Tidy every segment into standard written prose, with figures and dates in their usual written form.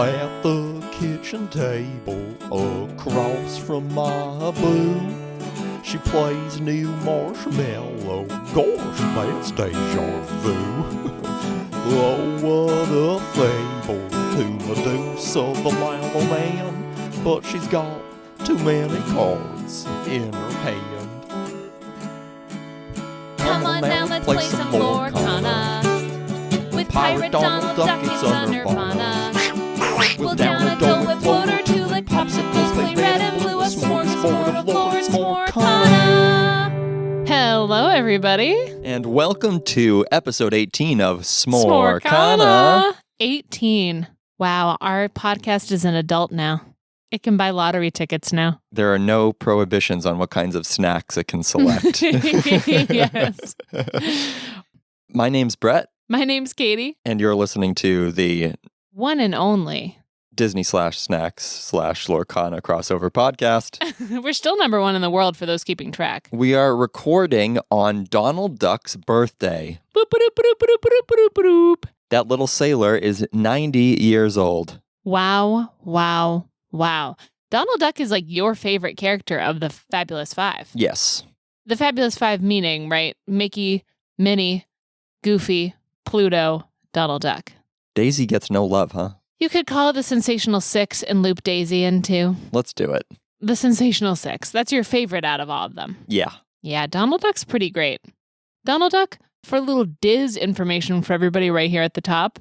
at the kitchen table across from my boo. She plays new Marshmallow. Gosh, that's deja vu. Oh, what a fable to Medusa the Lava Man. But she's got too many cards in her hand. Come on now, let's play some Lorcana. With Pirate Donald Duck, it's a nirvana. We'll down a Dole Whip floater to lick popsicles, play red and blue, a smorgasbord of Lords Lorcana. Hello, everybody. And welcome to episode 18 of Smorcana. 18. Wow, our podcast is an adult now. It can buy lottery tickets now. There are no prohibitions on what kinds of snacks it can select. Yes. My name's Brett. My name's Katie. And you're listening to the one and only Disney/Snacks/Lorcana crossover podcast. We're still number one in the world for those keeping track. We are recording on Donald Duck's birthday. Boop, boop, boop, boop, boop, boop, boop. That little sailor is 90 years old. Wow, wow, wow. Donald Duck is like your favorite character of the Fabulous Five. Yes. The Fabulous Five meaning, right? Mickey, Minnie, Goofy, Pluto, Donald Duck. Daisy gets no love, huh? You could call it the Sensational Six and loop Daisy in too. Let's do it. The Sensational Six. That's your favorite out of all of them. Yeah. Yeah, Donald Duck's pretty great. Donald Duck, for a little Diz information for everybody right here at the top,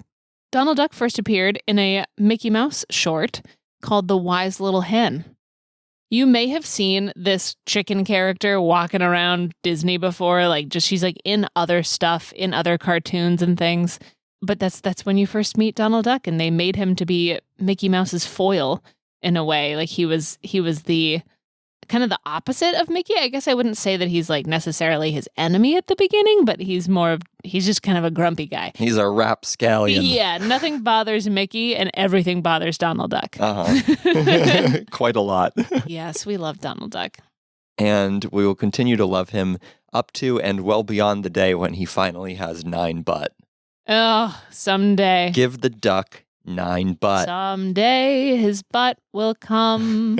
Donald Duck first appeared in a Mickey Mouse short called The Wise Little Hen. You may have seen this chicken character walking around Disney before, she's like in other stuff, in other cartoons and things. But that's when you first meet Donald Duck, and they made him to be Mickey Mouse's foil in a way. Like he was the kind of the opposite of Mickey. I guess I wouldn't say that he's like necessarily his enemy at the beginning, but he's just kind of a grumpy guy. He's a rapscallion. Yeah, nothing bothers Mickey and everything bothers Donald Duck. Uh-huh. Quite a lot. Yes, we love Donald Duck. And we will continue to love him up to and well beyond the day when he finally has 9 butt. Oh, someday. Give the duck 9 butt. Someday his butt will come.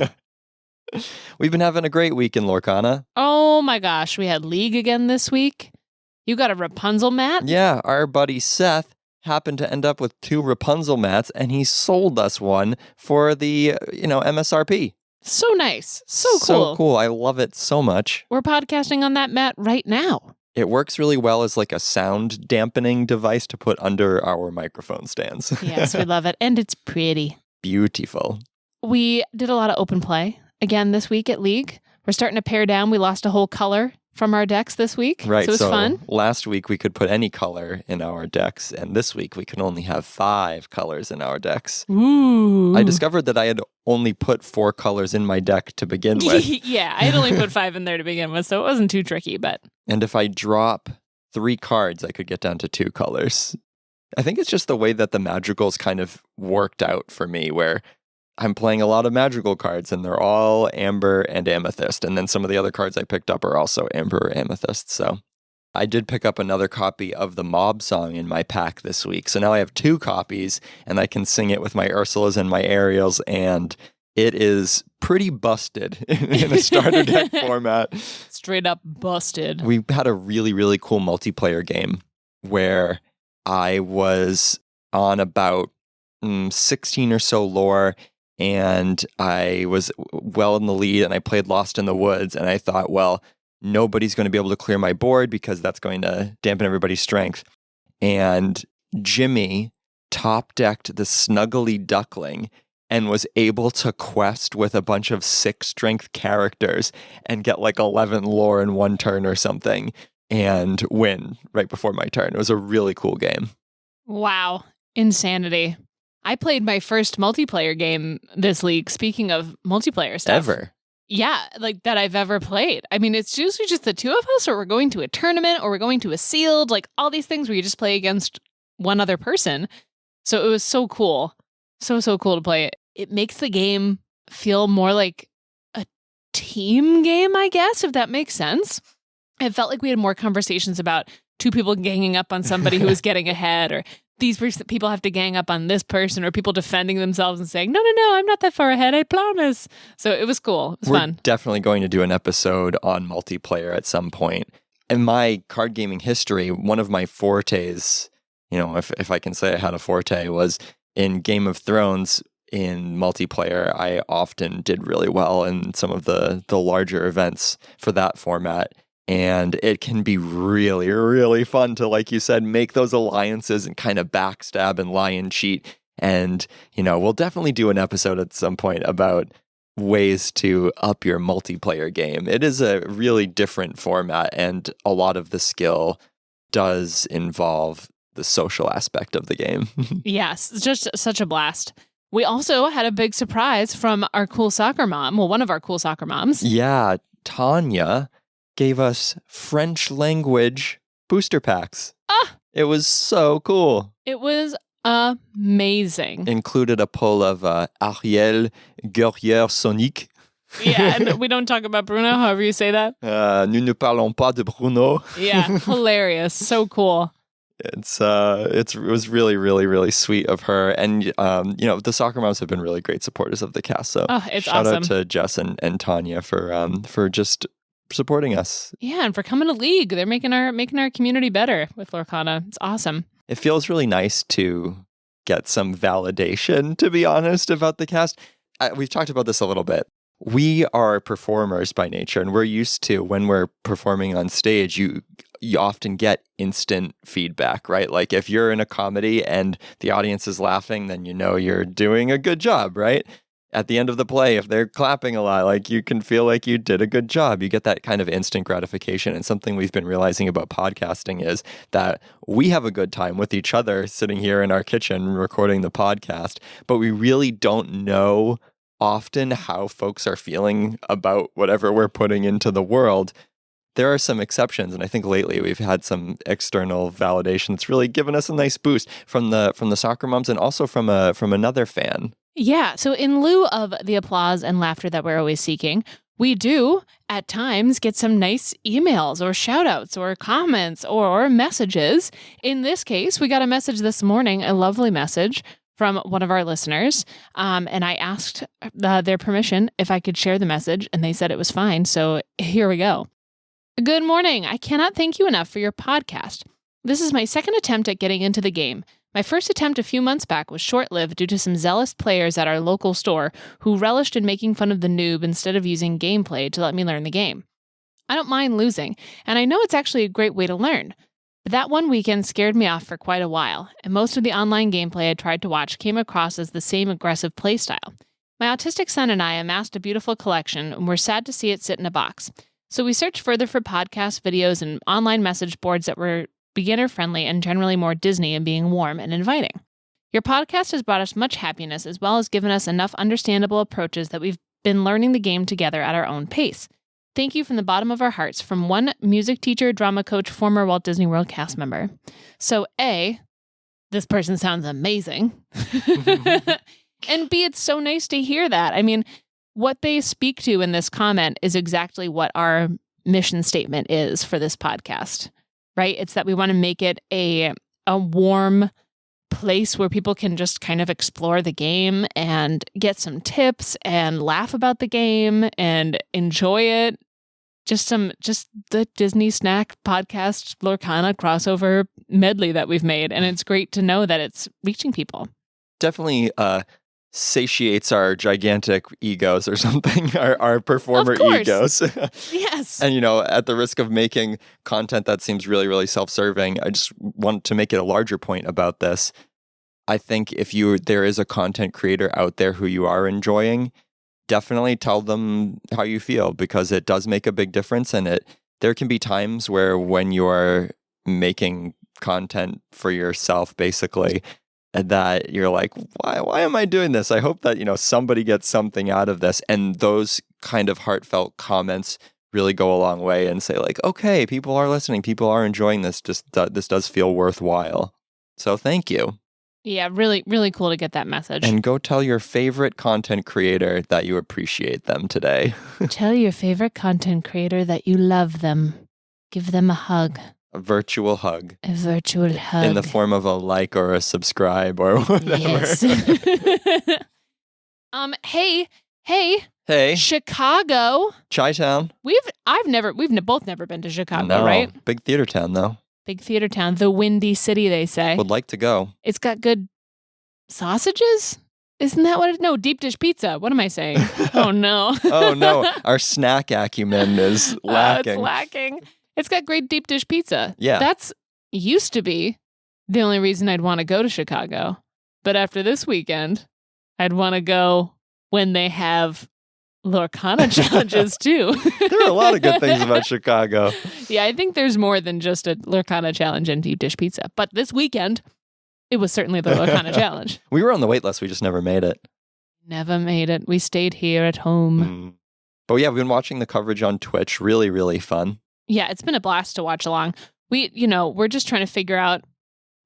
We've been having a great week in Lorcana. Oh my gosh, we had League again this week. You got a Rapunzel mat? Yeah, our buddy Seth happened to end up with 2 Rapunzel mats, and he sold us one for the, MSRP. So nice. So cool. So cool. I love it so much. We're podcasting on that mat right now. It works really well as like a sound dampening device to put under our microphone stands. Yes, we love it. And it's pretty. Beautiful. We did a lot of open play again this week at League. We're starting to pare down. We lost a whole color from our decks this week. Right. So it was fun. Last week we could put any color in our decks, and this week we can only have 5 colors in our decks. Ooh. I discovered that I had only put 4 colors in my deck to begin with. Yeah, I had only put 5 in there to begin with, so it wasn't too tricky, but... And if I drop 3 cards, I could get down to 2 colors. I think it's just the way that the Madrigals kind of worked out for me, where I'm playing a lot of Madrigal cards, and they're all Amber and Amethyst. And then some of the other cards I picked up are also Amber or Amethyst. So I did pick up another copy of the Mob Song in my pack this week. So now I have 2 copies, and I can sing it with my Ursulas and my Ariels, and it is pretty busted in a starter deck format. Straight up busted. We had a really, really cool multiplayer game where I was on about 16 or so lore, and I was well in the lead, and I played Lost in the Woods, and I thought, well, nobody's going to be able to clear my board because that's going to dampen everybody's strength. And Jimmy top-decked the Snuggly Duckling and was able to quest with a bunch of 6 strength characters and get like 11 lore in 1 turn or something and win right before my turn. It was a really cool game. Wow. Insanity. I played my first multiplayer game this league, speaking of multiplayer stuff. Ever? Yeah, like that I've ever played. I mean, it's usually just the 2 of us, or we're going to a tournament, or we're going to a sealed, like all these things where you just play against one other person. So it was so cool. So cool to play it. It makes the game feel more like a team game, I guess, if that makes sense. It felt like we had more conversations about 2 people ganging up on somebody who was getting ahead, or these people have to gang up on this person, or people defending themselves and saying, no, I'm not that far ahead, I promise. So it was cool. It was fun. We're definitely going to do an episode on multiplayer at some point. In my card gaming history, one of my fortes, if I can say I had a forte, was in Game of Thrones. In multiplayer, I often did really well in some of the larger events for that format. And it can be really, really fun to, like you said, make those alliances and kind of backstab and lie and cheat. And, we'll definitely do an episode at some point about ways to up your multiplayer game. It is a really different format, and a lot of the skill does involve the social aspect of the game. Yes, it's just such a blast. We also had a big surprise from our cool soccer mom. Well, one of our cool soccer moms. Yeah, Tanya gave us French language booster packs. It was so cool. It was amazing. Included a pull of Ariel Guerrier Sonic. Yeah, and we don't talk about Bruno, however you say that. Nous ne parlons pas de Bruno. Yeah, hilarious. So cool. It was really, really, really sweet of her. And, the soccer moms have been really great supporters of the cast. So it's shout awesome. out to Jess and Tanya for just supporting us. Yeah, and for coming to League. They're making our community better with Lorcana. It's awesome. It feels really nice to get some validation, to be honest, about the cast. We've talked about this a little bit. We are performers by nature, and we're used to, when we're performing on stage, you often get instant feedback, right? Like if you're in a comedy and the audience is laughing, then you're doing a good job, right? At the end of the play, if they're clapping a lot, like you can feel like you did a good job. You get that kind of instant gratification. And something we've been realizing about podcasting is that we have a good time with each other sitting here in our kitchen recording the podcast, but we really don't know often how folks are feeling about whatever we're putting into the world. There are some exceptions, and I think lately we've had some external validation that's really given us a nice boost from the soccer moms, and also from another fan. Yeah, so in lieu of the applause and laughter that we're always seeking, we do at times get some nice emails or shout outs or comments or messages. In this case, we got a message this morning, a lovely message from one of our listeners, and I asked their permission if I could share the message, and they said it was fine, so here we go. Good morning. I cannot thank you enough for your podcast. This is my second attempt at getting into the game. My first attempt a few months back was short-lived due to some zealous players at our local store who relished in making fun of the noob instead of using gameplay to let me learn the game. I don't mind losing, and I know it's actually a great way to learn. But that one weekend scared me off for quite a while, and most of the online gameplay I tried to watch came across as the same aggressive playstyle. My autistic son and I amassed a beautiful collection, and we're sad to see it sit in a box. So we searched further for podcast videos and online message boards that were beginner-friendly and generally more Disney in being warm and inviting. Your podcast has brought us much happiness, as well as given us enough understandable approaches that we've been learning the game together at our own pace. Thank you from the bottom of our hearts, from one music teacher, drama coach, former Walt Disney World cast member. So A, this person sounds amazing. And B, it's so nice to hear that. I mean, what they speak to in this comment is exactly what our mission statement is for this podcast, right? It's that we want to make it a warm place where people can just kind of explore the game and get some tips and laugh about the game and enjoy it. Just the Disney Snack Podcast Lorcana crossover medley that we've made. And it's great to know that it's reaching people. Definitely satiates our gigantic egos or something, our performer egos. Yes. And, at the risk of making content that seems really, really self-serving, I just want to make it a larger point about this. I think if there is a content creator out there who you are enjoying, definitely tell them how you feel, because it does make a big difference. And there can be times where when you are making content for yourself, basically, that you're like, why am I doing this? I hope that, somebody gets something out of this. And those kind of heartfelt comments really go a long way and say like, okay, people are listening. People are enjoying this. This does feel worthwhile. So thank you. Yeah, really, really cool to get that message. And go tell your favorite content creator that you appreciate them today. Tell your favorite content creator that you love them. Give them a hug. A virtual hug. A virtual hug. In the form of a like or a subscribe or whatever. Yes. Hey, Chicago. Chi-town. We've both never been to Chicago, No, right? big theater town though. Big theater town, the Windy City, they say. Would like to go. It's got good sausages? Isn't that what no, deep dish pizza. What am I saying? Oh no. Oh no, our snack acumen is lacking. It's lacking. It's got great deep dish pizza. Yeah. That's used to be the only reason I'd want to go to Chicago. But after this weekend, I'd want to go when they have Lorcana challenges too. There are a lot of good things about Chicago. Yeah, I think there's more than just a Lorcana challenge and deep dish pizza. But this weekend, it was certainly the Lorcana challenge. We were on the wait list. We just never made it. Never made it. We stayed here at home. But yeah, we've been watching the coverage on Twitch. Really, really fun. Yeah, it's been a blast to watch along. We're just trying to figure out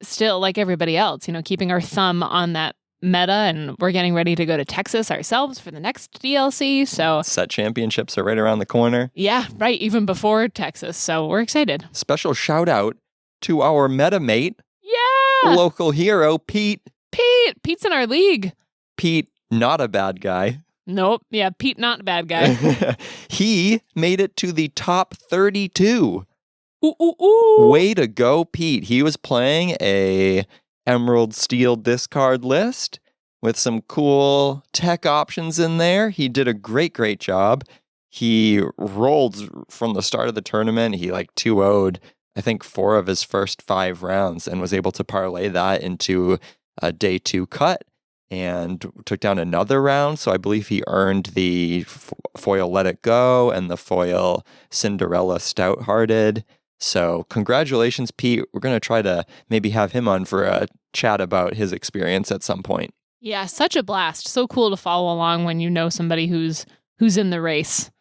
still, like everybody else, keeping our thumb on that meta, and we're getting ready to go to Texas ourselves for the next DLC. So Set championships are right around the corner. Yeah, right. Even before Texas. So we're excited. Special shout out to our meta mate, Yeah. local hero, Pete. Pete's in our league. Pete, not a bad guy. Nope. Yeah, Pete, not a bad guy. He made it to the top 32. Ooh. Way to go, Pete. He was playing a Emerald Steel discard list with some cool tech options in there. He did a great job. He rolled from the start of the tournament. He 2-0'd, I think, 4 of his first 5 rounds and was able to parlay that into a day 2 cut and took down another round. So I believe he earned the foil Let It Go and the foil Cinderella Stout-Hearted. So congratulations, Pete. We're going to try to maybe have him on for a chat about his experience at some point. Yeah, such a blast. So cool to follow along when you know somebody who's in the race.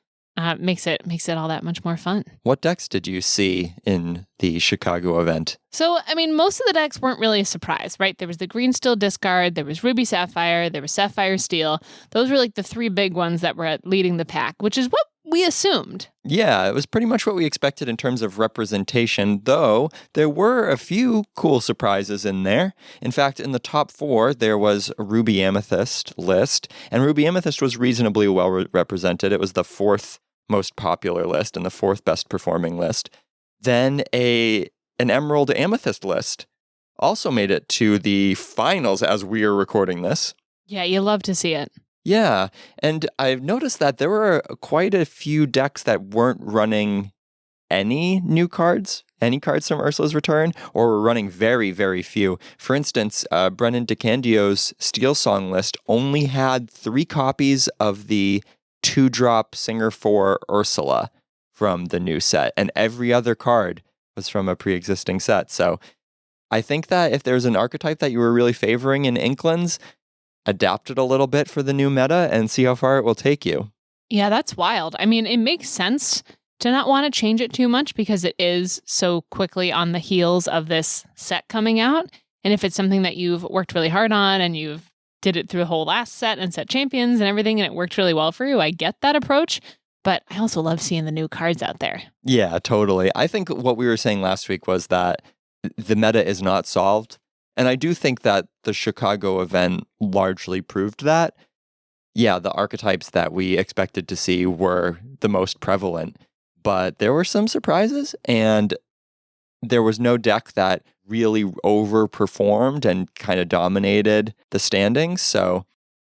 Makes it all that much more fun. What decks did you see in the Chicago event? So, most of the decks weren't really a surprise, right? There was the Green Steel discard, there was Ruby Sapphire, there was Sapphire Steel. Those were the 3 big ones that were leading the pack, which is what we assumed. Yeah, it was pretty much what we expected in terms of representation, though there were a few cool surprises in there. In fact, in the top 4, there was a Ruby Amethyst list, and Ruby Amethyst was reasonably well represented. It was the 4th most popular list and the 4th best performing list. Then an Emerald Amethyst list also made it to the finals as we are recording this. Yeah, you love to see it. Yeah, and I've noticed that there were quite a few decks that weren't running any new cards, any cards from Ursula's Return, or were running very, very few. For instance, Brennan DeCandio's Steel Song list only had 3 copies of the 2-drop Singer 4 Ursula from the new set, and every other card was from a pre-existing set. So I think that if there's an archetype that you were really favoring in Inklands, adapt it a little bit for the new meta and see how far it will take you. Yeah, that's wild. It makes sense to not want to change it too much because it is so quickly on the heels of this set coming out. And if it's something that you've worked really hard on and you've did it through the whole last set and set champions and everything, and it worked really well for you, I get that approach. But I also love seeing the new cards out there. Yeah, totally. I think what we were saying last week was that the meta is not solved. And I do think that the Chicago event largely proved that. Yeah, the archetypes that we expected to see were the most prevalent, but there were some surprises, and there was no deck that really overperformed and kind of dominated the standings. So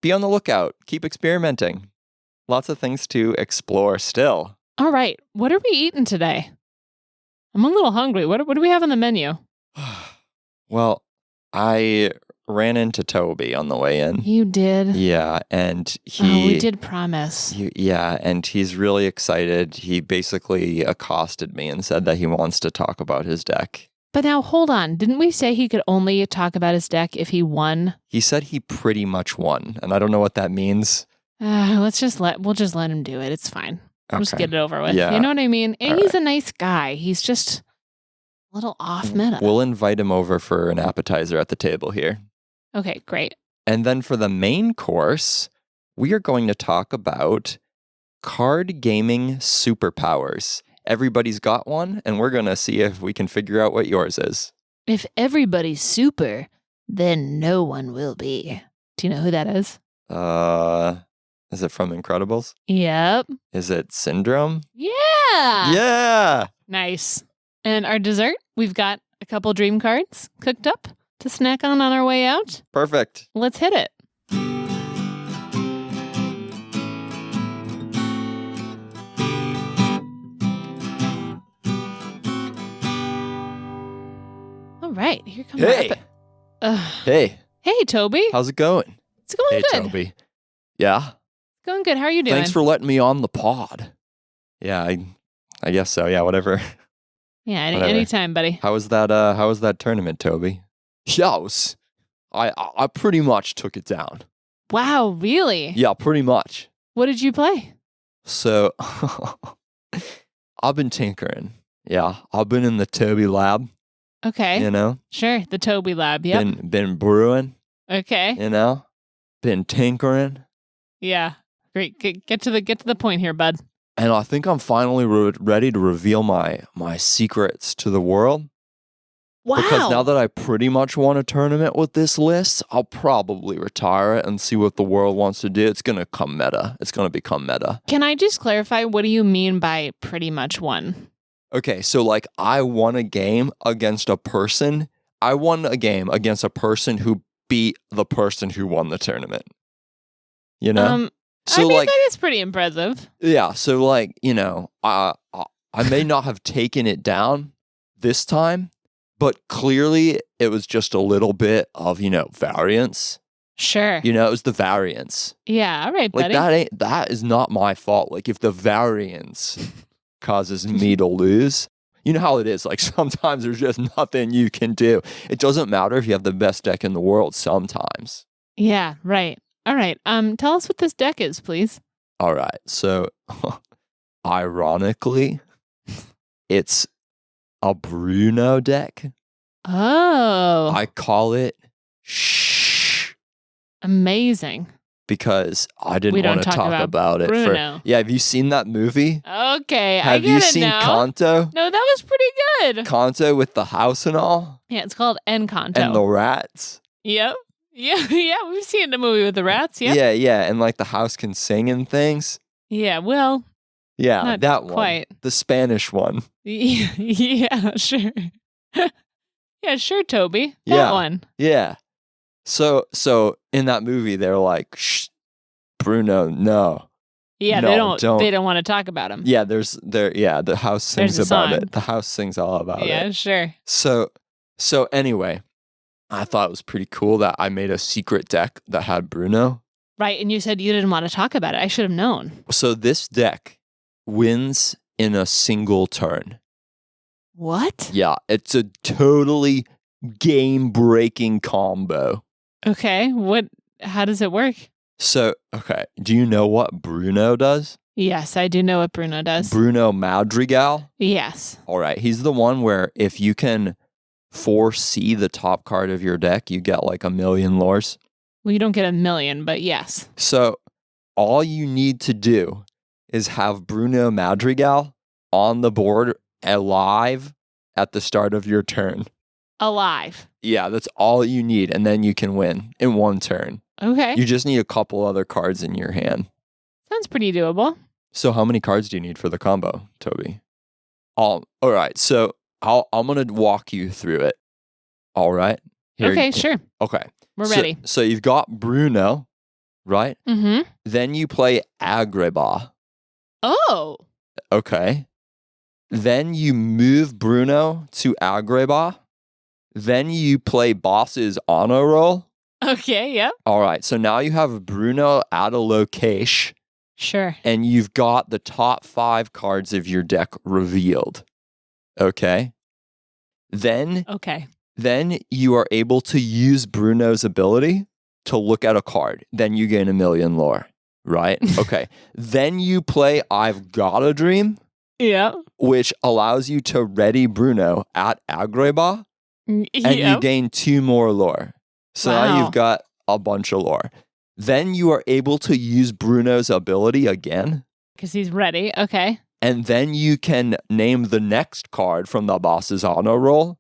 be on the lookout. Keep experimenting. Lots of things to explore still. All right. What are we eating today? I'm a little hungry. What do we have on the menu? Well, I ran into Toby on the way in. You did? Yeah, and we did promise. And he's really excited. He basically accosted me and said that he wants to talk about his deck. But now, hold on. Didn't we say he could only talk about his deck if he won? He said he pretty much won, and I don't know what that means. We'll just let him do it. It's fine. We'll just get it over with. Yeah. You know what I mean? And All he's right. a nice guy. He's just a little off-meta. We'll invite him over for an appetizer at the table here. Okay, great. And then for the main course, we are going to talk about Card Gaming Superpowers. everybody's got one, and we're going to see if we can figure out what yours is. If everybody's super, then no one will be. Do you know who that is? Is it from Incredibles? Yep. Is it Syndrome? Yeah. Yeah. Nice. And our dessert, we've got a couple dream cards cooked up to snack on our way out. Perfect. Let's hit it. All right, here comes Hey. Hey. Hey, Toby. How's it going? It's going Hey, good. Toby. Yeah? Going good. How are you doing? Thanks for letting me on the pod. Yeah, I guess so. Yeah, whatever. Yeah, Whatever. anytime, buddy. How was that tournament, Toby? Yeah, I pretty much took it down. Wow, really? Yeah, pretty much. What did you play? So I've been tinkering. Yeah, I've been in the Toby lab, Okay. you know? Sure, the Toby lab. Yep. Been brewing, Okay. you know? Been tinkering. Yeah. Great. Get to the point here, bud. And I think I'm finally ready to reveal my secrets to the world. Wow. Because now that I pretty much won a tournament with this list, I'll probably retire it and see what the world wants to do. It's going to come meta. It's going to become meta. Can I just clarify, what do you mean by pretty much won? Okay, so like I won a game against a person. I won a game against a person who beat the person who won the tournament. You know? I mean, that is pretty impressive. Yeah, so like, you know, I may not have taken it down this time, but clearly it was just a little bit of, you know, variance. Sure. You know, it was the variance. Yeah, all right, Like buddy. that is not my fault. Like if the variance causes me to lose, you know how it is. Like sometimes there's just nothing you can do. It doesn't matter if you have the best deck in the world sometimes. Yeah, right. All right. Tell us what this deck is, please. All right. So ironically, it's a Bruno deck. Oh. I call it Shh Amazing. because I We didn't don't want to talk talk about it. Bruno. Yeah, have you seen that movie? Okay, I Have get you it seen now. Kanto? No, that was pretty good. Kanto with the house and all? Yeah, it's called Encanto. And the rats? Yep. Yeah, yeah, we've seen the movie with the rats. Yep. Yeah, and like the house can sing and things. Yeah, well, Yeah, not that one. quite. The Spanish one. Yeah, sure. Yeah, sure, Toby. That Yeah. one. Yeah. So in that movie they're like, shh, Bruno, no. Yeah, No, don't. they don't want to talk about him. Yeah, the house sings There's a about song. it. The house sings all about Yeah, it. sure. So anyway, I thought it was pretty cool that I made a secret deck that had Bruno. Right, and you said you didn't want to talk about it. I should have known. So this deck wins in a single turn. What? Yeah, it's a totally game-breaking combo. Okay, how does it work? So, okay, do you know what Bruno does? Yes, I do know what Bruno does. Bruno Madrigal? Yes. All right, he's the one where if you can foresee the top card of your deck, you get like 1,000,000 lores. Well, you don't get 1,000,000, but yes. So all you need to do is have Bruno Madrigal on the board alive at the start of your turn. Alive. Yeah, that's all you need, and then you can win in one turn. Okay. You just need a couple other cards in your hand. Sounds pretty doable. So how many cards do you need for the combo, Toby? All right, so I'm going to walk you through it. All right? Okay, sure. Okay. We're ready. So you've got Bruno, right? Mm-hmm. Then you play Agrabah. Oh. Okay. Then you move Bruno to Agrabah. Then you play Boss's Honor Roll. Okay, yep. All right. So now you have Bruno at a location, Sure. and you've got the top 5 cards of your deck revealed. Okay. Okay. Then you are able to use Bruno's ability to look at a card. Then you gain 1,000,000 lore, right? Okay. Then you play I've Got a Dream, Yep. which allows you to ready Bruno at Agrabah, and you gain 2 more lore. So now Wow. you've got a bunch of lore. Then you are able to use Bruno's ability again, Because he's ready. Okay. And then you can name the next card from the boss's honor roll.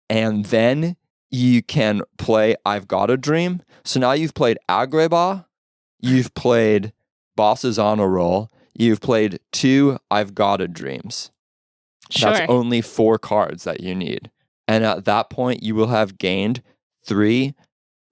And then you can play I've Got a Dream. So now you've played Agrabah, you've played boss's honor roll, you've played 2 I've Got a Dreams. Sure. That's only 4 cards that you need. And at that point, you will have gained 3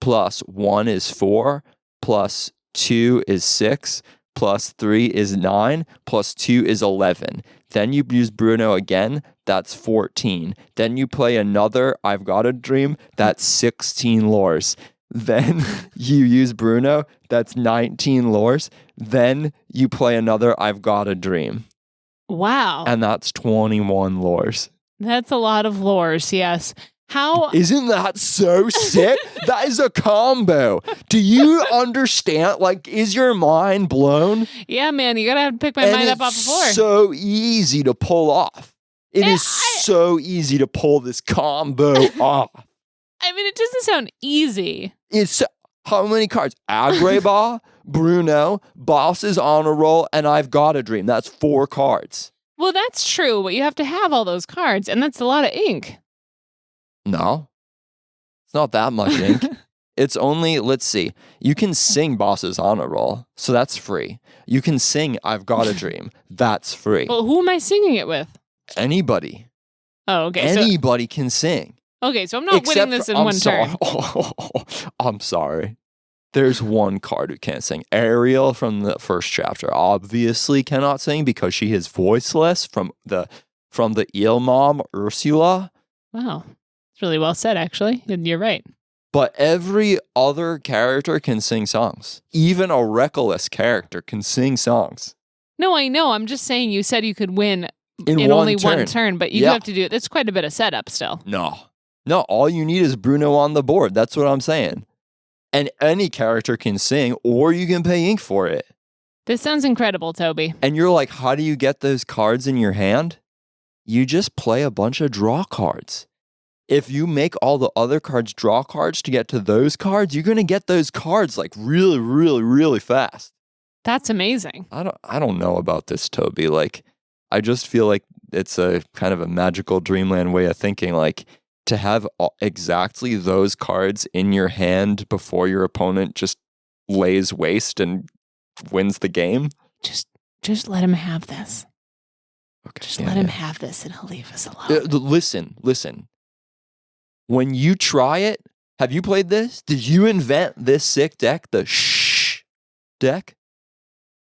plus 1 is 4, plus 2 is 6, plus 3 is 9, plus 2 is 11. Then you use Bruno again, that's 14. Then you play another I've Got a Dream, that's 16 lores. Then you use Bruno, that's 19 lores. Then you play another I've Got a Dream. Wow. And that's 21 lores. That's a lot of lores, yes. How Isn't that so sick? That is a combo. Do you understand? Like, is your mind blown? Yeah, man, you gotta have to pick my mind up off the floor. It's so easy to pull off. It is so easy to pull this combo off. I mean, it doesn't sound easy. It's how many cards? Agrabah, Bruno, Boss's Honor Roll, and I've Got a Dream. That's 4 cards. Well, that's true, but you have to have all those cards, and that's a lot of ink. No, it's not that much ink. It's only, let's see, you can sing Boss's Honor Roll, so that's free. You can sing I've Got a Dream, that's free. Well, who am I singing it with? Anybody. Oh, okay. Anybody can sing. Okay, so I'm not winning this in one turn. I'm sorry. There's one card who can't sing. Ariel from the first chapter obviously cannot sing because she is voiceless from the eel mom, Ursula. Wow. It's really well said, actually. You're right. But every other character can sing songs. Even a reckless character can sing songs. No, I know. I'm just saying you said you could win in one only turn. one turn, but you have to do it. That's quite a bit of setup still. No, all you need is Bruno on the board. That's what I'm saying. And any character can sing, or you can pay ink for it. This sounds incredible, Toby. And you're like, how do you get those cards in your hand? You just play a bunch of draw cards. If you make all the other cards draw cards to get to those cards, you're going to get those cards like really, really, really fast. That's amazing. I don't know about this, Toby. Like, I just feel like it's a kind of a magical dreamland way of thinking. Like, to have exactly those cards in your hand before your opponent just lays waste and wins the game. Just let him have this. Okay. Just let him have this and he'll leave us alone. Listen. When you try it, have you played this? Did you invent this sick deck, the shh deck?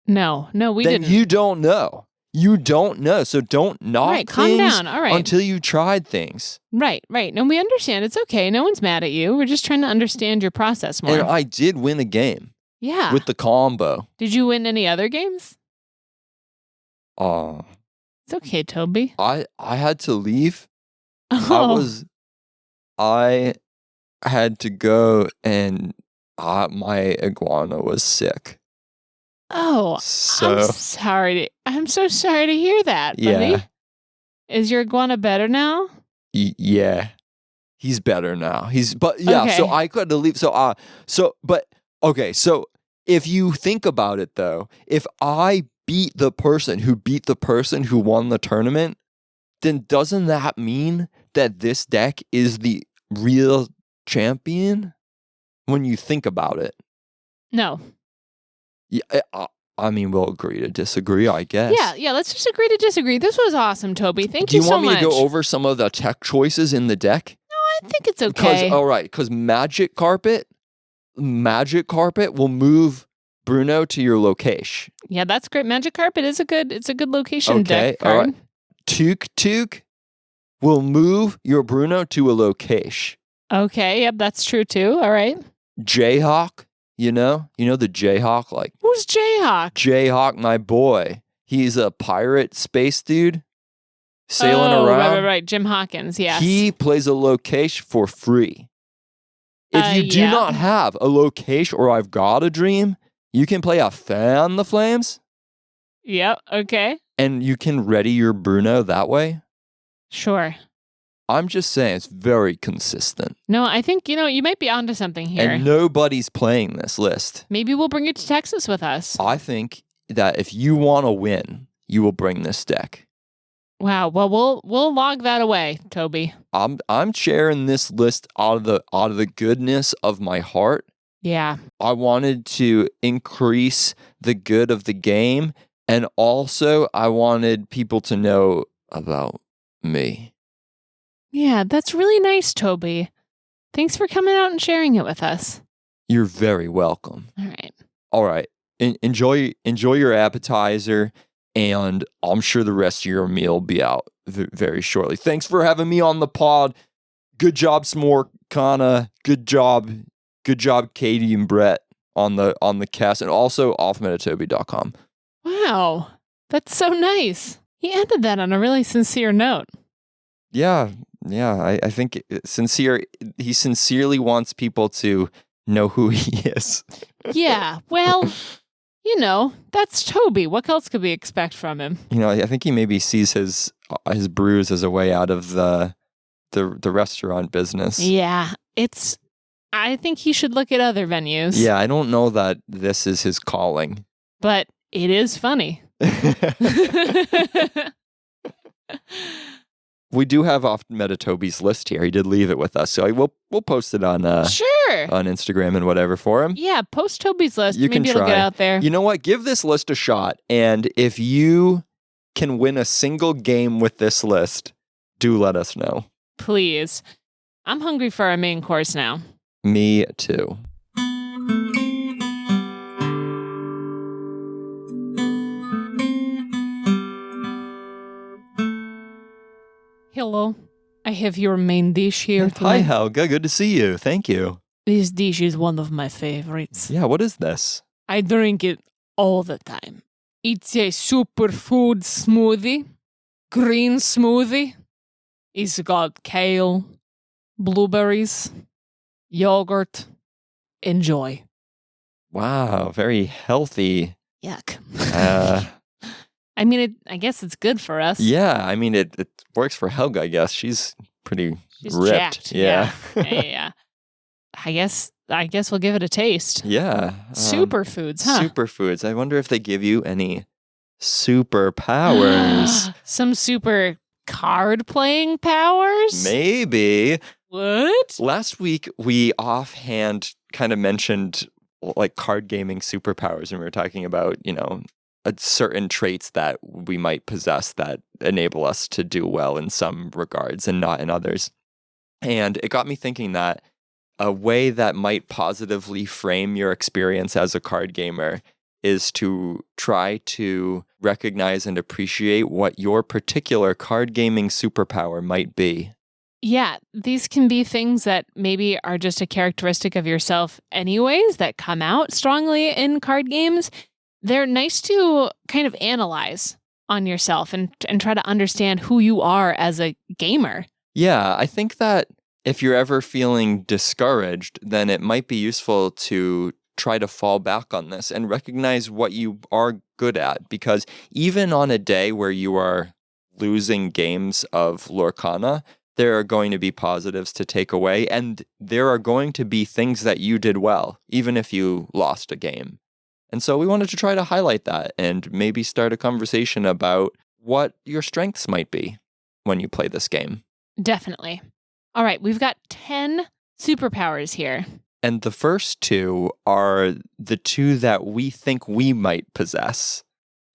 No, we didn't. Then you don't know. You don't know, so don't knock calm down. All right. Until you tried things. Right. No, we understand. It's okay. No one's mad at you. We're just trying to understand your process more. And I did win a game. Yeah. With the combo. Did you win any other games? Oh. It's okay, Toby. I had to leave. Oh. I had to go and my iguana was sick. Oh, so, I'm so sorry to hear that, buddy. Yeah. Is your iguana better now? Yeah. He's better now. So I could to leave. So if you think about it though, if I beat the person who won the tournament, then doesn't that mean that this deck is the real champion? When you think about it. No. Yeah, I mean, we'll agree to disagree, I guess. Yeah, let's just agree to disagree. This was awesome, Toby. Thank you so much. Do you want me to go over some of the tech choices in the deck? No, I think it's okay. Because Magic Carpet will move Bruno to your location. Yeah, that's great. Magic Carpet is a good location deck card. All right. Took will move your Bruno to a location. Okay, yep, that's true too. All right. Jayhawk, you know the Jayhawk, like who's Jayhawk? Jayhawk, my boy. He's a pirate space dude sailing around. Right. Jim Hawkins, yes. He plays a location for free. If you do not have a location or I've Got a Dream, you can play a Fan the Flames. Yep, okay. And you can ready your Bruno that way. Sure. I'm just saying it's very consistent. No, I think, you might be onto something here. And nobody's playing this list. Maybe we'll bring you to Texas with us. I think that if you want to win you will bring this deck. Wow. Well, we'll log that away, Toby. I'm sharing this list out of the goodness of my heart. Yeah. I wanted to increase the good of the game, and also I wanted people to know about me. Yeah, that's really nice, Toby. Thanks for coming out and sharing it with us. You're very welcome. All right. Enjoy your appetizer, and I'm sure the rest of your meal will be out very shortly. Thanks for having me on the pod. Good job, S'more Kana. Good job, Katie and Brett on the cast, and also offmetatoby.com. Wow, that's so nice. He ended that on a really sincere note. Yeah. I think he sincerely wants people to know who he is. Yeah, well, that's Toby. What else could we expect from him? I think he maybe sees his bruise as a way out of the restaurant business. Yeah, I think he should look at other venues. Yeah, I don't know that this is his calling. But it is funny. We do have Off-Meta Toby's list here. He did leave it with us, so we'll post it on sure on Instagram and whatever for him. Yeah, post Toby's list. Maybe it'll get out there. You know what? Give this list a shot, and if you can win a single game with this list, do let us know. Please. I'm hungry for our main course now. Me too. Hello, I have your main dish here today. Hi, Helga. Good to see you. Thank you. This dish is one of my favorites. Yeah, what is this? I drink it all the time. It's a superfood smoothie. Green smoothie. It's got kale, blueberries, yogurt. Enjoy. Wow, very healthy. Yuck. I guess it's good for us. Yeah, it works for Helga, I guess. She's pretty ripped. Jacked. Yeah. Yeah. I guess we'll give it a taste. Yeah. Superfoods, huh? Superfoods. I wonder if they give you any superpowers. Some super card playing powers? Maybe. What? Last week, we offhand kind of mentioned like card gaming superpowers, and we were talking about, certain traits that we might possess that enable us to do well in some regards and not in others. And it got me thinking that a way that might positively frame your experience as a card gamer is to try to recognize and appreciate what your particular card gaming superpower might be. Yeah, these can be things that maybe are just a characteristic of yourself anyways that come out strongly in card games. They're nice to kind of analyze on yourself and try to understand who you are as a gamer. Yeah, I think that if you're ever feeling discouraged, then it might be useful to try to fall back on this and recognize what you are good at. Because even on a day where you are losing games of Lorcana, there are going to be positives to take away, and there are going to be things that you did well, even if you lost a game. And so we wanted to try to highlight that and maybe start a conversation about what your strengths might be when you play this game. Definitely. All right, we've got 10 superpowers here. And the first two are the two that we think we might possess.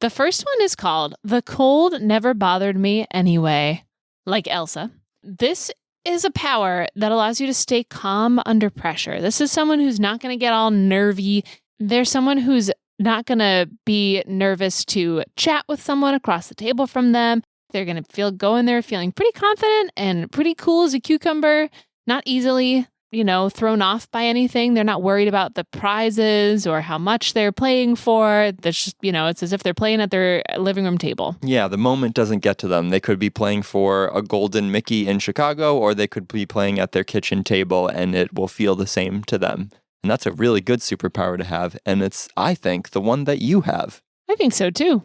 The first one is called The Cold Never Bothered Me Anyway, like Elsa. This is a power that allows you to stay calm under pressure. This is someone who's not going to get all nervy. They're someone who's not going to be nervous to chat with someone across the table from them. They're going to go in there feeling pretty confident and pretty cool as a cucumber, not easily, thrown off by anything. They're not worried about the prizes or how much they're playing for. There's just, it's as if they're playing at their living room table. Yeah, the moment doesn't get to them. They could be playing for a golden Mickey in Chicago, or they could be playing at their kitchen table, and it will feel the same to them. And that's a really good superpower to have. And it's, I think, the one that you have. I think so, too.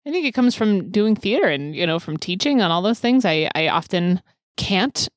I think it comes from doing theater and, from teaching and all those things. I often can't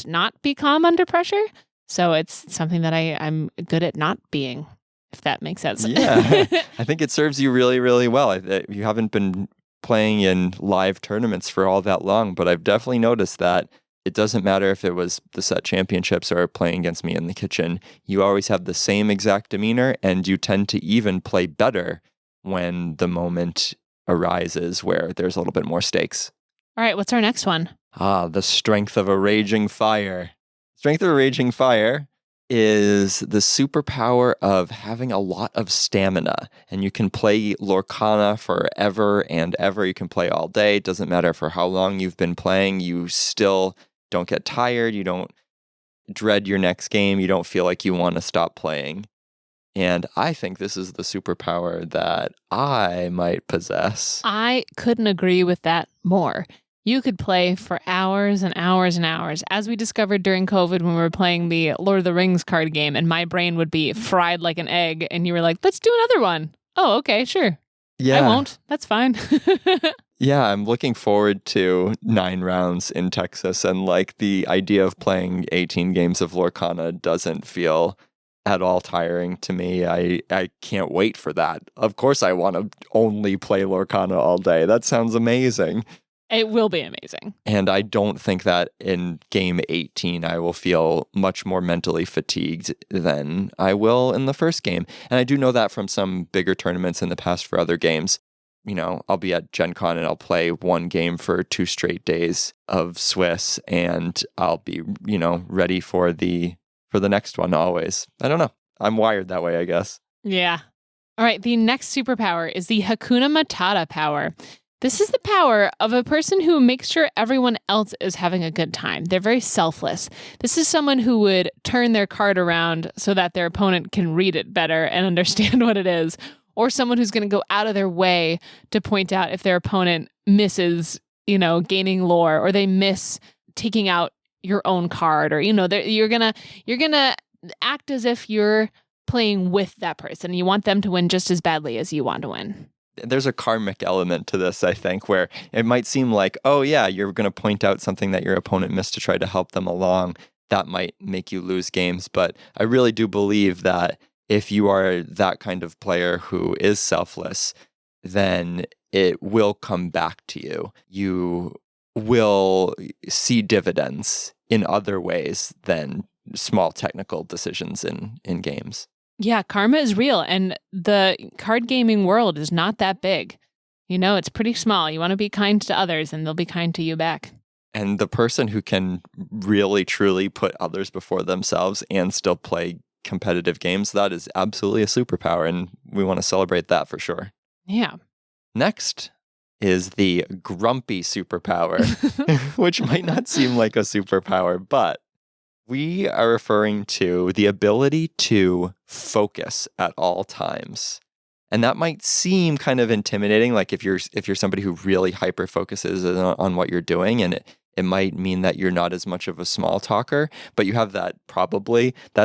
not be calm under pressure. So it's something that I'm good at not being. if that makes sense. Yeah, I think it serves you really, really well. You haven't been playing in live tournaments for all that long, but I've definitely noticed that it doesn't matter if it was the set championships or playing against me in the kitchen. You always have the same exact demeanor, and you tend to even play better when the moment arises where there's a little bit more stakes. All right, what's our next one? The strength of a raging fire. Strength of a raging fire is the superpower of having a lot of stamina. And you can play Lorcana forever and ever. You can play all day. It doesn't matter for how long you've been playing. You still don't get tired. You don't dread your next game. You don't feel like you want to stop playing. And I think this is the superpower that I might possess. I couldn't agree with that more. You could play for hours and hours and hours. As we discovered during COVID when we were playing the Lord of the Rings card game, and my brain would be fried like an egg, and you were like, let's do another one. Oh, okay, sure. Yeah. I won't. That's fine. Yeah, I'm looking forward to 9 rounds in Texas, and like the idea of playing 18 games of Lorcana doesn't feel at all tiring to me. I can't wait for that. Of course I want to only play Lorcana all day. That sounds amazing. It will be amazing. And I don't think that in game 18 I will feel much more mentally fatigued than I will in the first game. And I do know that from some bigger tournaments in the past for other games. You know, I'll be at Gen Con and I'll play one game for 2 straight days of Swiss, and I'll be, ready for the next one always. I don't know. I'm wired that way, I guess. Yeah. All right. The next superpower is the Hakuna Matata power. This is the power of a person who makes sure everyone else is having a good time. They're very selfless. This is someone who would turn their card around so that their opponent can read it better and understand what it is. Or someone who's going to go out of their way to point out if their opponent misses, gaining lore, or they miss taking out your own card, or, you're going to act as if you're playing with that person. You want them to win just as badly as you want to win. There's a karmic element to this, I think, where it might seem like, oh yeah, you're going to point out something that your opponent missed to try to help them along. That might make you lose games. But I really do believe that if you are that kind of player who is selfless, then it will come back to you. You will see dividends in other ways than small technical decisions in games. Yeah, karma is real, and the card gaming world is not that big. It's pretty small. You want to be kind to others, and they'll be kind to you back. And the person who can really, truly put others before themselves and still play competitive games, that is absolutely a superpower, and we want to celebrate that for sure. Yeah. Next is the grumpy superpower, which might not seem like a superpower, but we are referring to the ability to focus at all times. And that might seem kind of intimidating, like if you're somebody who really hyper focuses on what you're doing, and it might mean that you're not as much of a small talker, but you have that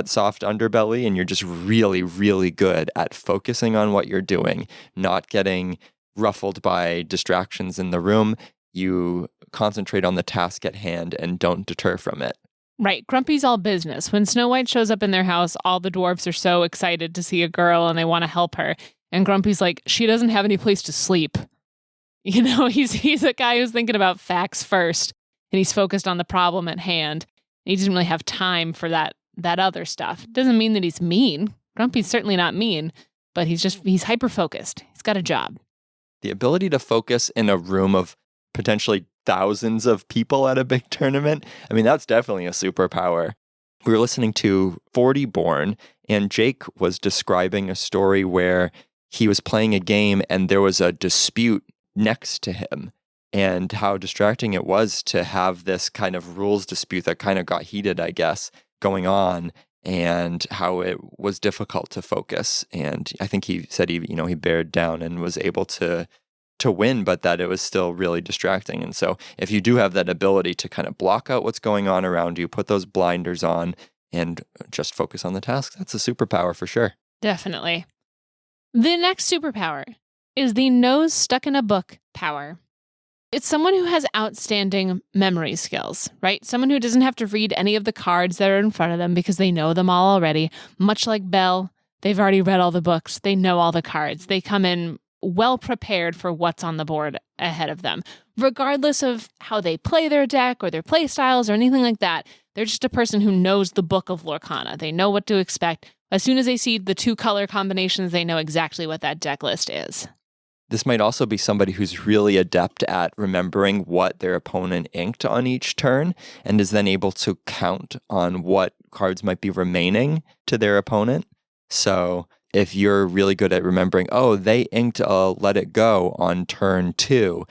soft underbelly, and you're just really, really good at focusing on what you're doing, not getting ruffled by distractions in the room. You concentrate on the task at hand and don't deter from it. Right. Grumpy's all business. When Snow White shows up in their house, all the dwarves are so excited to see a girl and they want to help her. And Grumpy's like, she doesn't have any place to sleep. He's a guy who's thinking about facts first, and he's focused on the problem at hand. He doesn't really have time for that other stuff. Doesn't mean that he's mean. Grumpy's certainly not mean, but he's hyper-focused. He's got a job. The ability to focus in a room of potentially thousands of people at a big tournament, I mean, that's definitely a superpower. We were listening to 40 Born, and Jake was describing a story where he was playing a game and there was a dispute next to him, and how distracting it was to have this kind of rules dispute that kind of got heated, I guess, going on, and how it was difficult to focus. And I think he said he bared down and was able to win, but that it was still really distracting. And so if you do have that ability to kind of block out what's going on around you, put those blinders on, and just focus on the task, that's a superpower for sure. Definitely. The next superpower is the nose stuck in a book power. It's someone who has outstanding memory skills, right? Someone who doesn't have to read any of the cards that are in front of them because they know them all already, much like Belle They've already read all the books. They know all the cards. They come in well prepared for what's on the board ahead of them. Regardless of how they play their deck or their play styles or anything like that, they're just a person who knows the book of Lorcana. They know what to expect. As soon as they see the 2 color combinations, they know exactly what that deck list is. This might also be somebody who's really adept at remembering what their opponent inked on each turn and is then able to count on what cards might be remaining to their opponent. So if you're really good at remembering, oh, they inked a Let It Go on turn 2,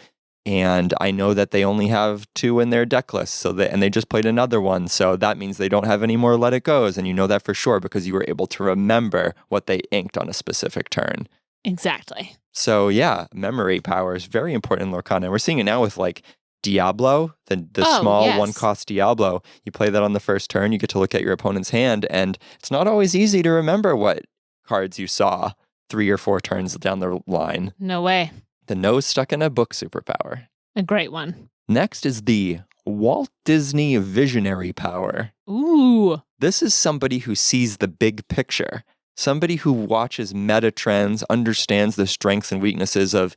and I know that they only have 2 in their deck list, and they just played another one, so that means they don't have any more Let It Goes, and you know that for sure because you were able to remember what they inked on a specific turn. Exactly. So yeah, memory power is very important in Lorcana. And we're seeing it now with like Diablo, the small yes. 1-cost Diablo. You play that on the first turn, you get to look at your opponent's hand, and it's not always easy to remember what cards you saw 3 or 4 turns down the line. No way. The nose stuck in a book superpower. A great one. Next is the Walt Disney Visionary Power. Ooh. This is somebody who sees the big picture. Somebody who watches meta trends, understands the strengths and weaknesses of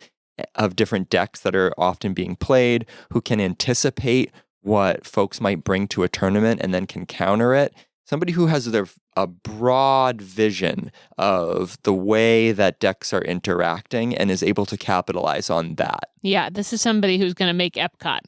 different decks that are often being played, who can anticipate what folks might bring to a tournament and then can counter it. Somebody who has a broad vision of the way that decks are interacting and is able to capitalize on that. Yeah, this is somebody who's going to make Epcot.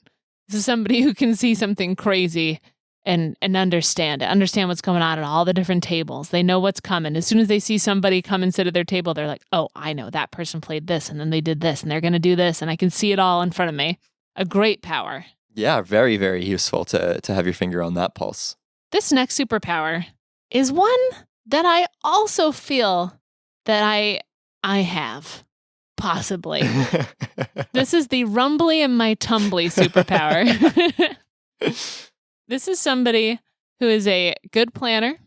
This is somebody who can see something crazy and understand what's going on at all the different tables. They know what's coming. As soon as they see somebody come and sit at their table, they're like, oh, I know that person played this and then they did this and they're going to do this and I can see it all in front of me. A great power. Yeah, very, very useful to have your finger on that pulse. This next superpower is one that I also feel that I have, possibly. This is the rumbly in my tumbly superpower. This is somebody who is a good planner.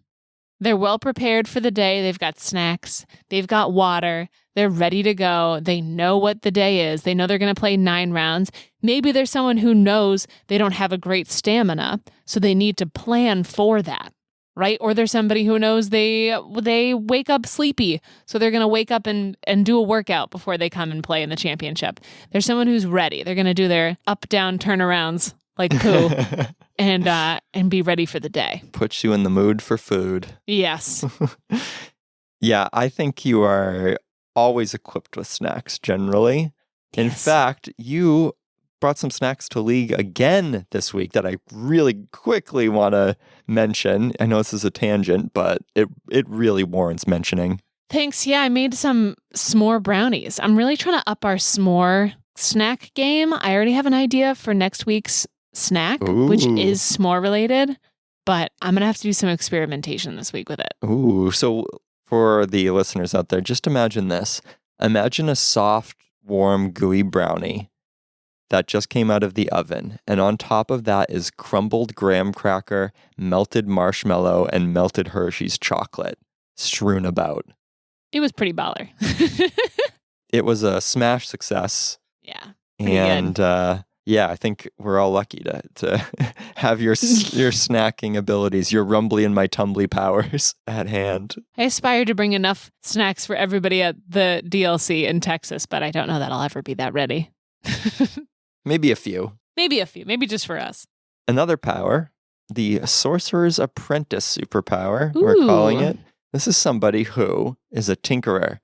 They're well prepared for the day. They've got snacks. They've got water. They're ready to go. They know what the day is. They know they're going to play 9 rounds. Maybe there's someone who knows they don't have a great stamina, so they need to plan for that, right? Or there's somebody who knows they wake up sleepy, so they're going to wake up and do a workout before they come and play in the championship. There's someone who's ready. They're going to do their up-down turnarounds like poo. And be ready for the day. Puts you in the mood for food. Yes. Yeah, I think you are always equipped with snacks, generally. Yes. In fact, you brought some snacks to League again this week that I really quickly want to mention. I know this is a tangent, but it really warrants mentioning. Thanks. Yeah, I made some s'more brownies. I'm really trying to up our s'more snack game. I already have an idea for next week's snack, which is s'more related, but I'm going to have to do some experimentation this week with it. Ooh, so for the listeners out there, just imagine this. Imagine a soft, warm, gooey brownie that just came out of the oven, and on top of that is crumbled graham cracker, melted marshmallow, and melted Hershey's chocolate strewn about. It was pretty baller. It was a smash success. Yeah. And yeah, I think we're all lucky to have your snacking abilities, your rumbly and my tumbly powers at hand. I aspire to bring enough snacks for everybody at the DLC in Texas, but I don't know that I'll ever be that ready. Maybe a few. Maybe a few. Maybe just for us. Another power, the Sorcerer's Apprentice superpower, Ooh. we're calling it. This is somebody who is a tinkerer,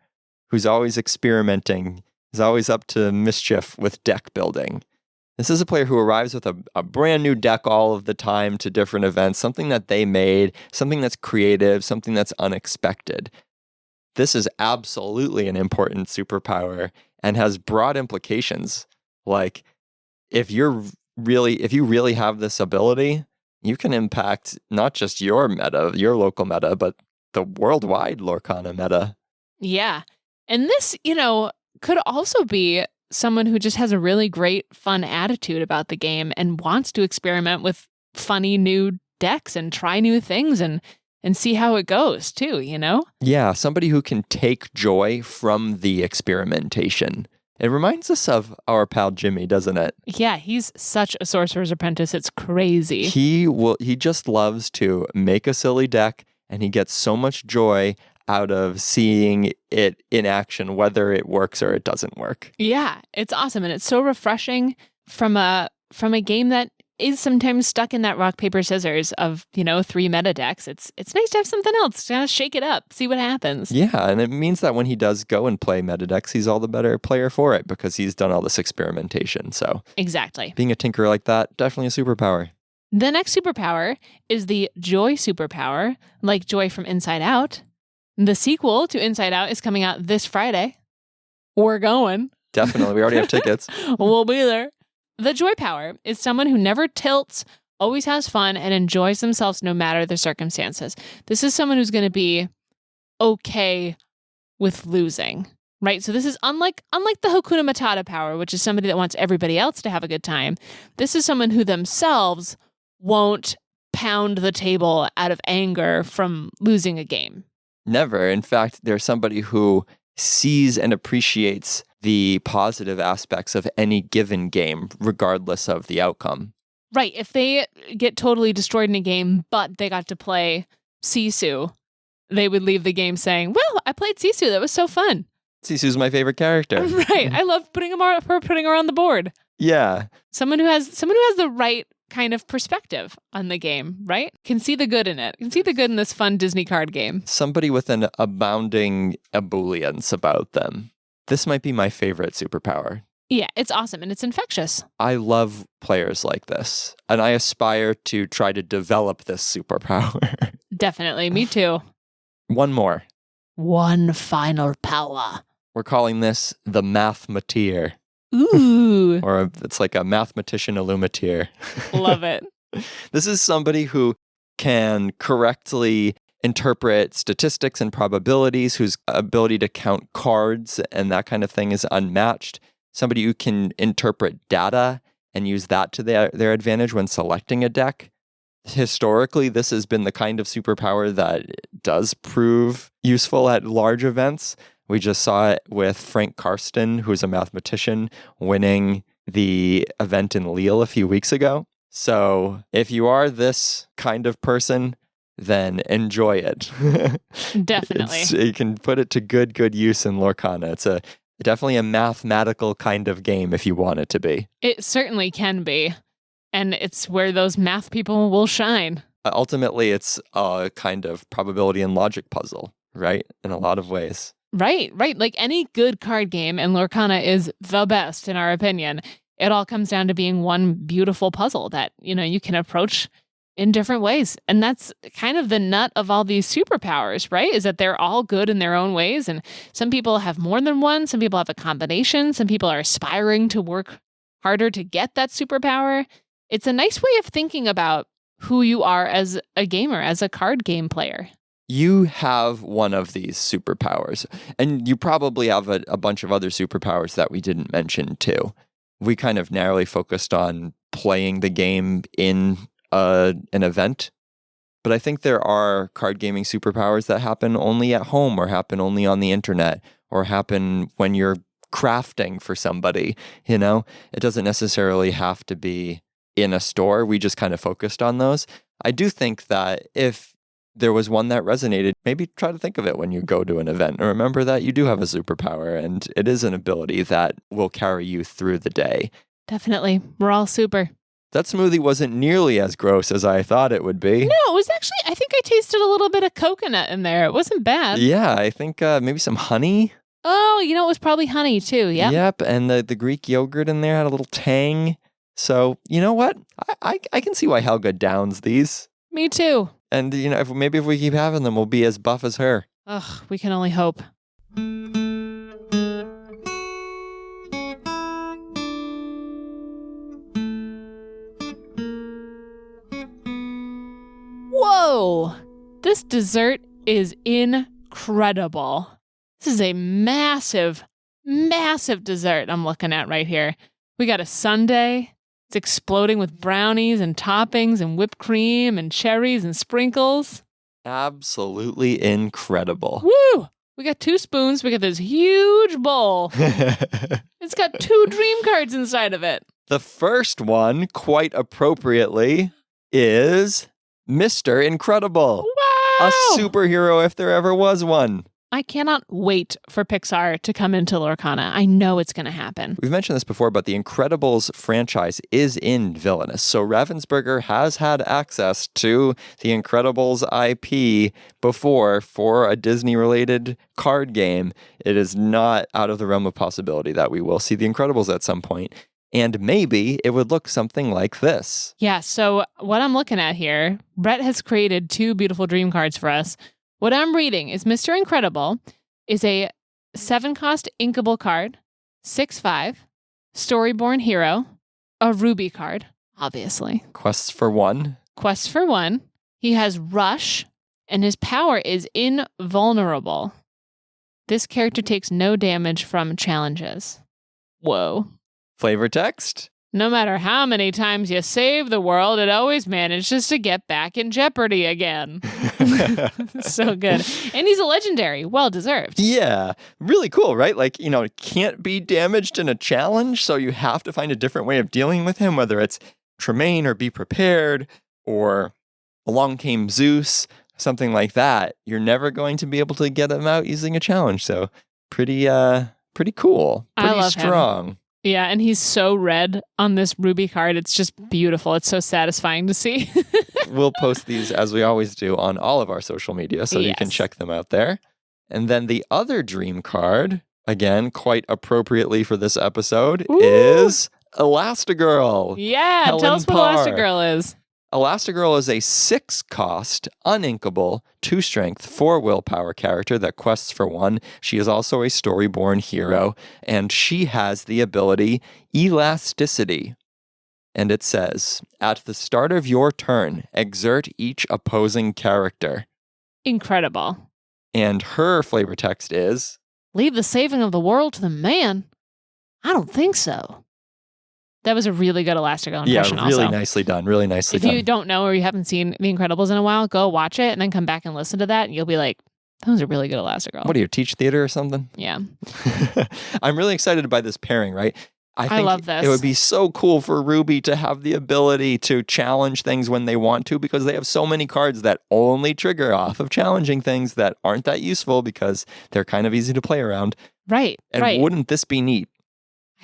who's always experimenting, is always up to mischief with deck building. This is a player who arrives with a brand new deck all of the time to different events, something that they made, something that's creative, something that's unexpected. This is absolutely an important superpower and has broad implications. Like, if you really have this ability, you can impact not just your meta, your local meta, but the worldwide Lorcana meta. Yeah. And this, could also be someone who just has a really great, fun attitude about the game and wants to experiment with funny new decks and try new things and see how it goes too, Yeah, somebody who can take joy from the experimentation. It reminds us of our pal Jimmy, doesn't it? Yeah, he's such a Sorcerer's Apprentice. It's crazy. He just loves to make a silly deck, and he gets so much joy out of seeing it in action, whether it works or it doesn't work. Yeah, it's awesome. And it's so refreshing from a game that is sometimes stuck in that rock, paper, scissors of, 3 meta decks. It's nice to have something else, to kind of shake it up, see what happens. Yeah, and it means that when he does go and play meta decks, he's all the better player for it because he's done all this experimentation. So exactly. Being a tinker like that, definitely a superpower. The next superpower is the Joy Superpower, like Joy from Inside Out. The sequel to Inside Out is coming out this Friday. We're going. Definitely. We already have tickets. We'll be there. The Joy Power is someone who never tilts, always has fun, and enjoys themselves no matter the circumstances. This is someone who's going to be okay with losing, right? So this is unlike the Hakuna Matata power, which is somebody that wants everybody else to have a good time. This is someone who themselves won't pound the table out of anger from losing a game. Never. In fact, they're somebody who sees and appreciates the positive aspects of any given game, regardless of the outcome. Right. If they get totally destroyed in a game, but they got to play Sisu, they would leave the game saying, well, I played Sisu. That was so fun. Sisu's my favorite character. Right. I love putting her on the board. Yeah. Someone who has the right kind of perspective on the game, right? Can see the good in it. Can see the good in this fun Disney card game. Somebody with an abounding ebullience about them. This might be my favorite superpower. Yeah, it's awesome and it's infectious. I love players like this, and I aspire to try to develop this superpower. Definitely, me too. One more. One final power. We're calling this the Mathmateer. Ooh. Or it's like a mathematician illuminateer. Love it. This is somebody who can correctly interpret statistics and probabilities, whose ability to count cards and that kind of thing is unmatched. Somebody who can interpret data and use that to their advantage when selecting a deck. Historically, this has been the kind of superpower that does prove useful at large events. We just saw it with Frank Karsten, who's a mathematician, winning the event in Lille a few weeks ago. So if you are this kind of person, then enjoy it. Definitely. You can put it to good use in Lorcana. It's definitely a mathematical kind of game if you want it to be. It certainly can be. And it's where those math people will shine. Ultimately, it's a kind of probability and logic puzzle, right? In a lot of ways. Right. Like any good card game, and Lorcana is the best in our opinion. It all comes down to being one beautiful puzzle that, you can approach in different ways. And that's kind of the nut of all these superpowers, right? Is that they're all good in their own ways. And some people have more than one. Some people have a combination. Some people are aspiring to work harder to get that superpower. It's a nice way of thinking about who you are as a gamer, as a card game player. You have one of these superpowers, and you probably have a bunch of other superpowers that we didn't mention too. We kind of narrowly focused on playing the game in an event, but I think there are card gaming superpowers that happen only at home or happen only on the internet or happen when you're crafting for somebody, It doesn't necessarily have to be in a store. We just kind of focused on those. I do think that if there was one that resonated, maybe try to think of it when you go to an event and remember that you do have a superpower and it is an ability that will carry you through the day. Definitely. We're all super. That smoothie wasn't nearly as gross as I thought it would be. No, it was actually, I think I tasted a little bit of coconut in there. It wasn't bad. Yeah, I think maybe some honey. Oh, it was probably honey too. Yep. Yep, and the Greek yogurt in there had a little tang. So, you know what? I can see why Helga downs these. Me too. And, if we keep having them, we'll be as buff as her. Ugh, we can only hope. Whoa! This dessert is incredible. This is a massive, massive dessert I'm looking at right here. We got a sundae. It's exploding with brownies and toppings and whipped cream and cherries and sprinkles. Absolutely incredible. Woo! We got 2 spoons. We got this huge bowl. It's got 2 dream cards inside of it. The first one, quite appropriately, is Mr. Incredible. A superhero if there ever was one. I cannot wait for Pixar to come into Lorcana. I know it's going to happen. We've mentioned this before, but the Incredibles franchise is in Villainous. So Ravensburger has had access to the Incredibles IP before for a Disney-related card game. It is not out of the realm of possibility that we will see the Incredibles at some point. And maybe it would look something like this. Yeah, so what I'm looking at here, Brett has created 2 beautiful dream cards for us. What I'm reading is Mr. Incredible is a 7-cost inkable card, 6/5, Storyborn Hero, a Ruby card, obviously. Quests for 1. Quest for 1. He has Rush, and his power is invulnerable. This character takes no damage from challenges. Whoa. Flavor text? No matter how many times you save the world, it always manages to get back in jeopardy again. So good. And he's a legendary. Well deserved. Yeah. Really cool, right? Like, can't be damaged in a challenge, so you have to find a different way of dealing with him, whether it's Tremaine or Be Prepared or Along Came Zeus, something like that. You're never going to be able to get him out using a challenge. So pretty cool. Pretty I love strong. him. Yeah, and he's so red on this Ruby card. It's just beautiful. It's so satisfying to see. We'll post these, as we always do, on all of our social media, so you can check them out there. And then the other dream card, again, quite appropriately for this episode, is Elastigirl. Yeah, Helen tell us what Parr. Elastigirl is. Elastigirl is a 6-cost, uninkable, 2-strength, 4-willpower character that quests for 1. She is also a Storyborn hero, and she has the ability Elasticity. And it says, at the start of your turn, exert each opposing character. Incredible. And her flavor text is, leave the saving of the world to the man? I don't think so. That was a really good Elastigirl impression really also. Nicely done. Really nicely done. If you don't know or you haven't seen The Incredibles in a while, go watch it and then come back and listen to that and you'll be like, that was a really good Elastigirl. What do you teach theater or something? Yeah. I'm really excited by this pairing, right? I think love this. It would be so cool for Ruby to have the ability to challenge things when they want to, because they have so many cards that only trigger off of challenging things that aren't that useful because they're kind of easy to play around. Right. And wouldn't this be neat?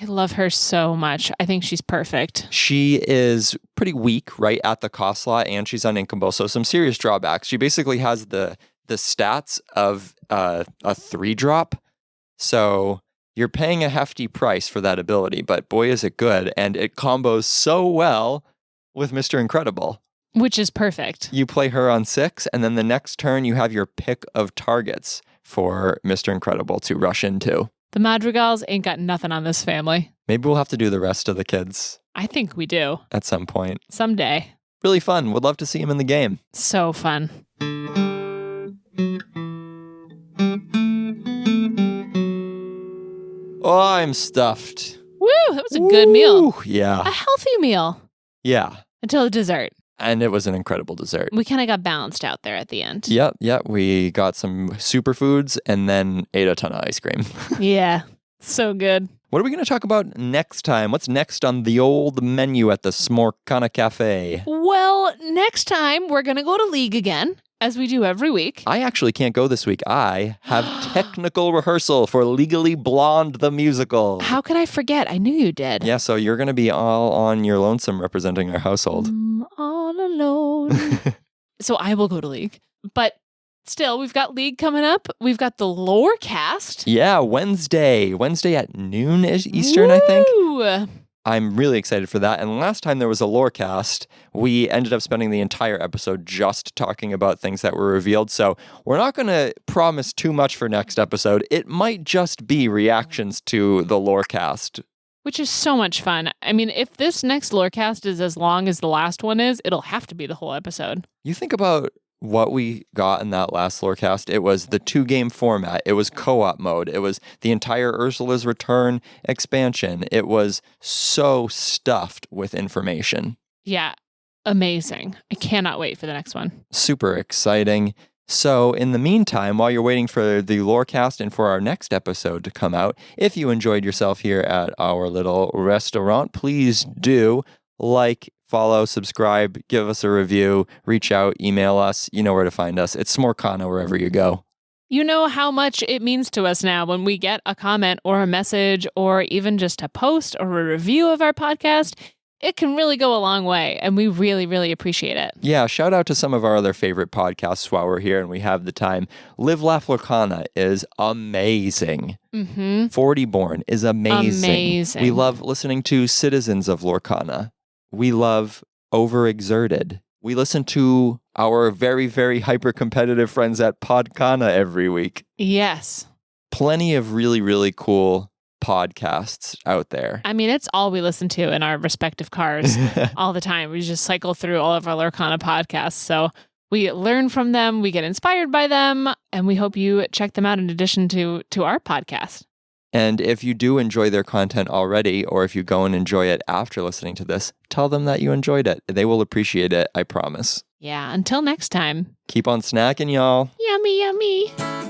I love her so much. I think she's perfect. She is pretty weak, right, at the cost slot, and she's uninkable, so some serious drawbacks. She basically has the stats of a 3-drop, so you're paying a hefty price for that ability, but boy is it good, and it combos so well with Mr. Incredible. Which is perfect. You play her on 6, and then the next turn you have your pick of targets for Mr. Incredible to rush into. The Madrigals ain't got nothing on this family. Maybe we'll have to do the rest of the kids. I think we do. At some point. Someday. Really fun. Would love to see him in the game. So fun. Oh, I'm stuffed. Woo! That was a good meal. Yeah. A healthy meal. Yeah. Until the dessert. And it was an incredible dessert. We kind of got balanced out there at the end. Yep. We got some superfoods and then ate a ton of ice cream. Yeah. So good. What are we going to talk about next time? What's next on the old menu at the Smorkana Cafe? Well, next time we're going to go to League again, as we do every week. I actually can't go this week. I have technical rehearsal for Legally Blonde the musical. How could I forget? I knew you did. Yeah, so you're going to be all on your lonesome representing our household. All alone. So I will go to League. But still, we've got League coming up. We've got the lore cast. Yeah, Wednesday at noon Eastern, I think. I'm really excited for that. And last time there was a lore cast, we ended up spending the entire episode just talking about things that were revealed. So we're not going to promise too much for next episode. It might just be reactions to the lore cast. Which is so much fun. I mean, if this next lore cast is as long as the last one is, it'll have to be the whole episode. You think about what we got in that last lorecast. It was the 2-game format. It was co-op mode. It was the entire Ursula's Return expansion. It was so stuffed with information. Yeah, amazing. I cannot wait for the next one. Super exciting. So in the meantime, while you're waiting for the lorecast and for our next episode to come out, if you enjoyed yourself here at our little restaurant, please do like, follow, subscribe, give us a review, reach out, email us. You know where to find us. It's Smorkana wherever you go. You know how much it means to us now when we get a comment or a message or even just a post or a review of our podcast. It can really go a long way, and we really, really appreciate it. Yeah, shout out to some of our other favorite podcasts while we're here and we have the time. Live Laugh Lorcana is amazing. 40 Born is amazing. We love listening to Citizens of Lorcana. We love Overexerted. We listen to our very, very hyper-competitive friends at Podcana every week. Yes. Plenty of really, really cool podcasts out there. I mean, it's all we listen to in our respective cars all the time. We just cycle through all of our Lorcana podcasts. So we learn from them, we get inspired by them, and we hope you check them out in addition to our podcast. And if you do enjoy their content already, or if you go and enjoy it after listening to this, tell them that you enjoyed it. They will appreciate it, I promise. Yeah, until next time. Keep on snacking, y'all. Yummy, yummy.